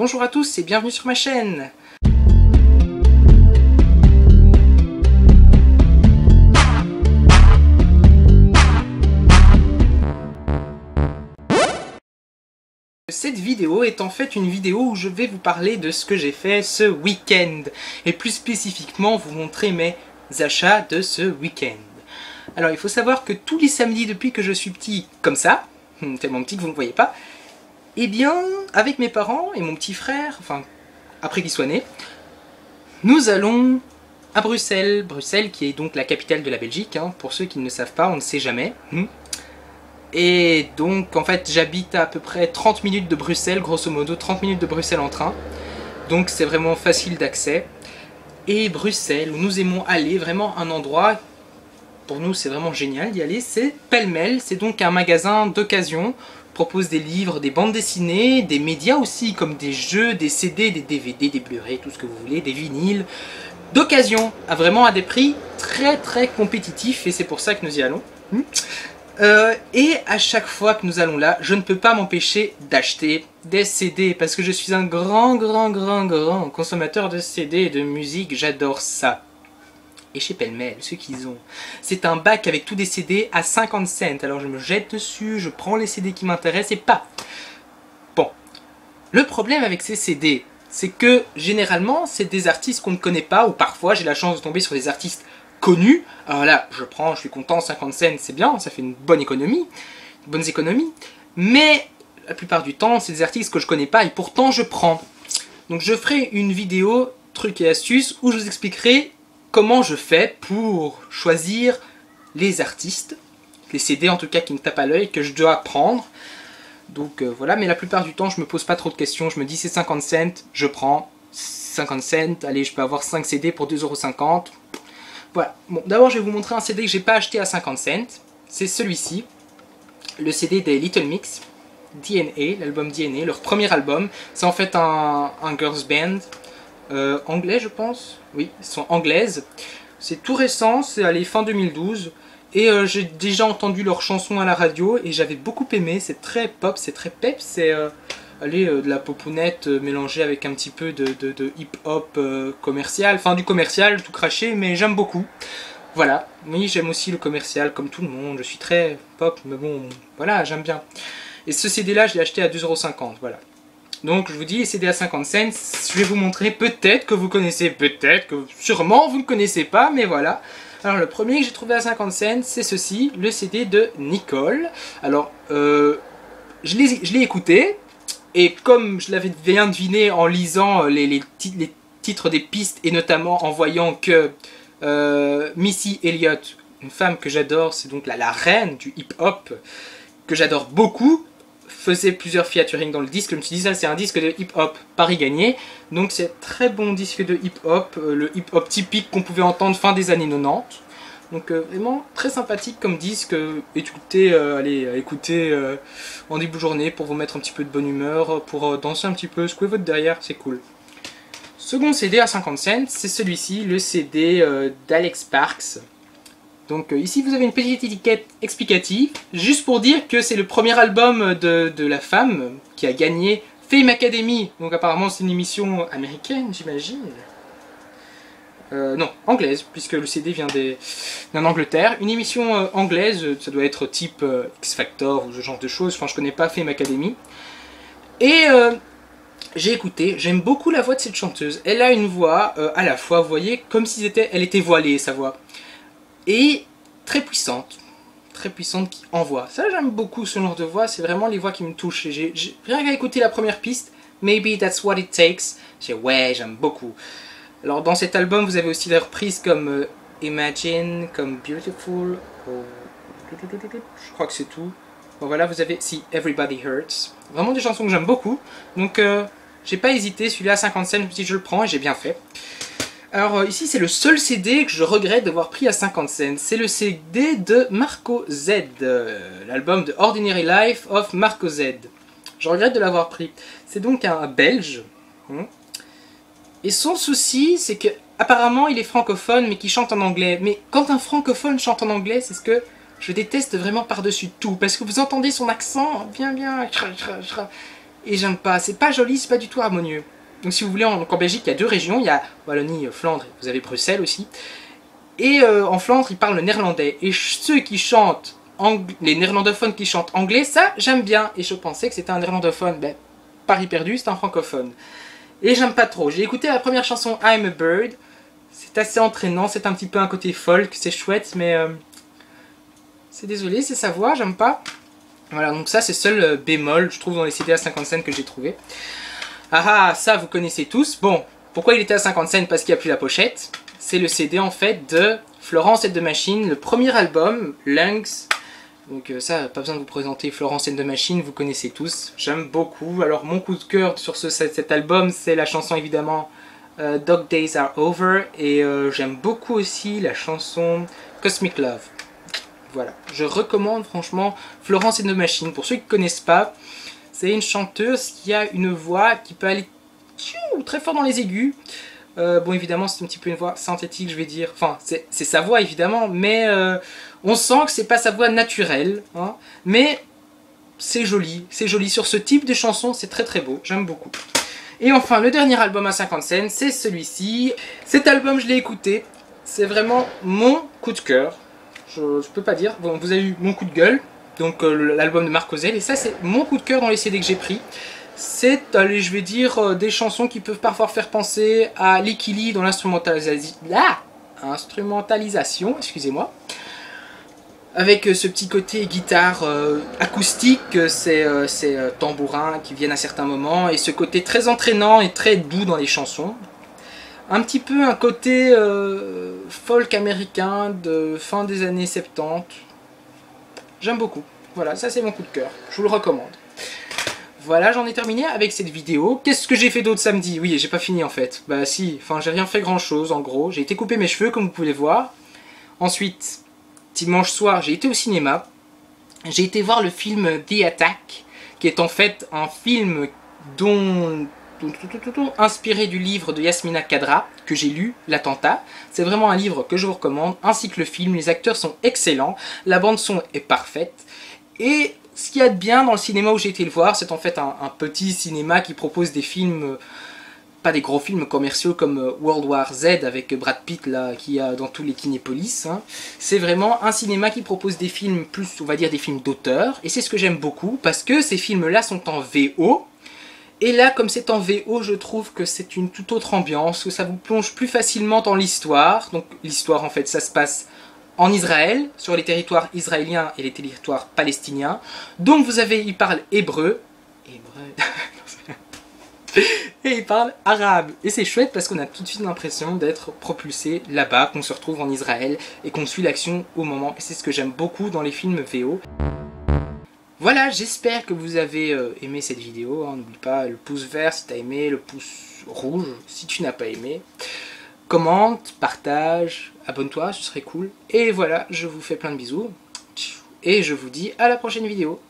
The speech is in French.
Bonjour à tous et bienvenue sur ma chaîne. Cette vidéo est en fait une vidéo où je vais vous parler de ce que j'ai fait ce week-end et plus spécifiquement vous montrer mes achats de ce week-end. Alors il faut savoir que tous les samedis depuis que je suis petit comme ça, tellement petit que vous ne voyez pas, eh bien avec mes parents et mon petit frère, enfin après qu'il soit né, nous allons à Bruxelles, Bruxelles qui est donc la capitale de la Belgique, hein, pour ceux qui ne le savent pas, on ne sait jamais. Et donc en fait j'habite à peu près 30 minutes de Bruxelles, grosso modo 30 minutes de Bruxelles en train, donc c'est vraiment facile d'accès. Et Bruxelles, où nous aimons aller, vraiment un endroit, pour nous c'est vraiment génial d'y aller, c'est Pêle-Mêle, c'est donc un magasin d'occasion, propose des livres, des bandes dessinées, des médias aussi comme des jeux, des CD, des DVD, des Blu-ray, tout ce que vous voulez, des vinyles, d'occasion, vraiment à des prix très compétitifs et c'est pour ça que nous y allons. Et à chaque fois que nous allons là, je ne peux pas m'empêcher d'acheter des CD parce que je suis un grand consommateur de CD et de musique, j'adore ça. Et chez Pêle-Mêle, ce qu'ils ont, c'est un bac avec tous des CD à 50 cents. Alors je me jette dessus, je prends les CD qui m'intéressent et pas. Bon, le problème avec ces CD, c'est que généralement, c'est des artistes qu'on ne connaît pas ou parfois j'ai la chance de tomber sur des artistes connus. Alors là, je prends, je suis content, 50 cents, c'est bien, ça fait une bonne économie, bonnes économies. Mais la plupart du temps, c'est des artistes que je connais pas et pourtant je prends. Donc je ferai une vidéo trucs et astuces où je vous expliquerai comment je fais pour choisir les artistes, les CD en tout cas qui me tapent à l'œil, que je dois prendre. Donc voilà, mais la plupart du temps je me pose pas trop de questions, je me dis c'est 50 cents, je prends 50 cents, allez je peux avoir 5 CD pour 2,50 €. Voilà, bon d'abord je vais vous montrer un CD que j'ai pas acheté à 50 cents, c'est celui-ci, le CD des Little Mix, DNA, l'album DNA, leur premier album, c'est en fait un girls band, anglais je pense, oui, ils sont anglaises, c'est tout récent, c'est allé fin 2012, et j'ai déjà entendu leurs chansons à la radio, et j'avais beaucoup aimé, c'est très pop, c'est très pep, c'est de la popounette mélangée avec un petit peu de hip-hop commercial, enfin du commercial tout craché, mais j'aime beaucoup, voilà, oui j'aime aussi le commercial comme tout le monde, je suis très pop, mais bon, voilà, j'aime bien. Et ce CD là je l'ai acheté à 2,50 €, voilà. Donc je vous dis, les CD à 50 cents, je vais vous montrer, peut-être que vous connaissez, peut-être que sûrement vous ne connaissez pas, mais voilà. Alors le premier que j'ai trouvé à 50 cents, c'est ceci, le CD de Nicole. Alors je l'ai écouté, et comme je l'avais bien deviné en lisant les titres des pistes, et notamment en voyant que Missy Elliott, une femme que j'adore, c'est donc la reine du hip-hop, que j'adore beaucoup, faisait plusieurs featuring dans le disque, je me suis dit ça c'est un disque de hip-hop, Paris gagné, donc c'est un très bon disque de hip-hop, le hip-hop typique qu'on pouvait entendre fin des années 90, donc vraiment très sympathique comme disque, écoutez, allez écouter en début de journée pour vous mettre un petit peu de bonne humeur, pour danser un petit peu, secouer votre derrière, c'est cool. Second CD à 50 cents, c'est celui-ci, le CD d'Alex Sparks. Donc ici vous avez une petite étiquette explicative, juste pour dire que c'est le premier album de la femme qui a gagné Fame Academy. Donc apparemment c'est une émission américaine j'imagine. Non, anglaise, puisque le CD vient d'Angleterre. Une émission anglaise, ça doit être type X Factor ou ce genre de choses, enfin je connais pas Fame Academy. Et j'ai écouté, j'aime beaucoup la voix de cette chanteuse. Elle a une voix à la fois, vous voyez, comme si elle était voilée sa voix. Et très puissante qui envoie. Ça j'aime beaucoup ce genre de voix, c'est vraiment les voix qui me touchent. J'ai rien qu'à écouter la première piste, Maybe That's What It Takes, ouais j'aime beaucoup. Alors dans cet album vous avez aussi des reprises comme Imagine, comme Beautiful, je crois que c'est tout. Bon voilà vous avez si Everybody Hurts, vraiment des chansons que j'aime beaucoup. Donc j'ai pas hésité, celui-là à 50 cents, si je le prends et j'ai bien fait. Alors ici c'est le seul CD que je regrette d'avoir pris à 50 cents, c'est le CD de Marco Z, l'album de Ordinary Life of Marco Z. Je regrette de l'avoir pris. C'est donc un Belge, et son souci c'est que apparemment il est francophone mais qu'il chante en anglais. Mais quand un francophone chante en anglais, c'est ce que je déteste vraiment par-dessus tout, parce que vous entendez son accent bien, et j'aime pas, c'est pas joli, c'est pas du tout harmonieux. Donc si vous voulez, en Belgique, il y a deux régions, il y a Wallonie, Flandre, vous avez Bruxelles aussi. Et en Flandre, ils parlent le néerlandais. Et ceux qui chantent, les néerlandophones qui chantent anglais, ça, j'aime bien. Et je pensais que c'était un néerlandophone. Ben, pari perdu, c'est un francophone. Et j'aime pas trop. J'ai écouté la première chanson, I'm a Bird. C'est assez entraînant, c'est un petit peu un côté folk, c'est chouette, mais... c'est désolé, c'est sa voix, j'aime pas. Voilà, donc ça, c'est seul bémol, je trouve, dans les CD à 50 cents que j'ai trouvé. Ah ah, ça, vous connaissez tous. Bon, pourquoi il était à 50 cents? Parce qu'il n'y a plus la pochette. C'est le CD en fait de Florence and the Machine, le premier album, Lungs. Donc ça, pas besoin de vous présenter Florence and the Machine, vous connaissez tous. J'aime beaucoup. Alors mon coup de cœur sur cet album, c'est la chanson évidemment Dog Days Are Over. Et j'aime beaucoup aussi la chanson Cosmic Love. Voilà, je recommande franchement Florence and the Machine. Pour ceux qui ne connaissent pas, c'est une chanteuse qui a une voix qui peut aller très fort dans les aigus. Bon, évidemment, c'est un petit peu une voix synthétique, je vais dire. Enfin, c'est sa voix, évidemment, mais on sent que c'est pas sa voix naturelle. Hein, mais c'est joli. C'est joli. Sur ce type de chanson, c'est très très beau. J'aime beaucoup. Et enfin, le dernier album à 50 cents, c'est celui-ci. Cet album, je l'ai écouté. C'est vraiment mon coup de cœur. Je peux pas dire. Bon, vous avez eu mon coup de gueule. Donc, l'album de Marc Ozel. Et ça, c'est mon coup de cœur dans les CD que j'ai pris. C'est, allez, je vais dire, des chansons qui peuvent parfois faire penser à Licky Lee dans l'instrumentalisation, excusez-moi. Avec ce petit côté guitare acoustique, ces tambourins qui viennent à certains moments, et ce côté très entraînant et très doux dans les chansons. Un petit peu un côté folk américain de fin des années 70. J'aime beaucoup. Voilà, ça c'est mon coup de cœur. Je vous le recommande. Voilà, j'en ai terminé avec cette vidéo. Qu'est-ce que j'ai fait d'autre samedi? Oui, j'ai pas fini en fait. Bah si, enfin j'ai rien fait grand chose en gros. J'ai été couper mes cheveux comme vous pouvez voir. Ensuite, dimanche soir, j'ai été au cinéma. J'ai été voir le film The Attack, qui est en fait un film inspiré du livre de Yasmina Khadra, que j'ai lu, L'Attentat. C'est vraiment un livre que je vous recommande, ainsi que le film. Les acteurs sont excellents, la bande son est parfaite. Et ce qu'il y a de bien dans le cinéma où j'ai été le voir, c'est en fait un petit cinéma qui propose des films, pas des gros films commerciaux comme World War Z avec Brad Pitt là, qui a dans tous les Kinépolis. Hein. C'est vraiment un cinéma qui propose des films plus, on va dire, des films d'auteur. Et c'est ce que j'aime beaucoup, parce que ces films-là sont en VO. Et là, comme c'est en VO, je trouve que c'est une toute autre ambiance, que ça vous plonge plus facilement dans l'histoire. Donc l'histoire, en fait, ça se passe en Israël, sur les territoires israéliens et les territoires palestiniens. Donc vous avez, ils parlent hébreu. Et ils parlent arabe. Et c'est chouette parce qu'on a tout de suite l'impression d'être propulsé là-bas, qu'on se retrouve en Israël et qu'on suit l'action au moment. Et c'est ce que j'aime beaucoup dans les films VO. Voilà, j'espère que vous avez aimé cette vidéo. Hein. N'oublie pas le pouce vert si tu as aimé, le pouce rouge si tu n'as pas aimé. Commente, partage, abonne-toi, ce serait cool. Et voilà, je vous fais plein de bisous. Et je vous dis à la prochaine vidéo.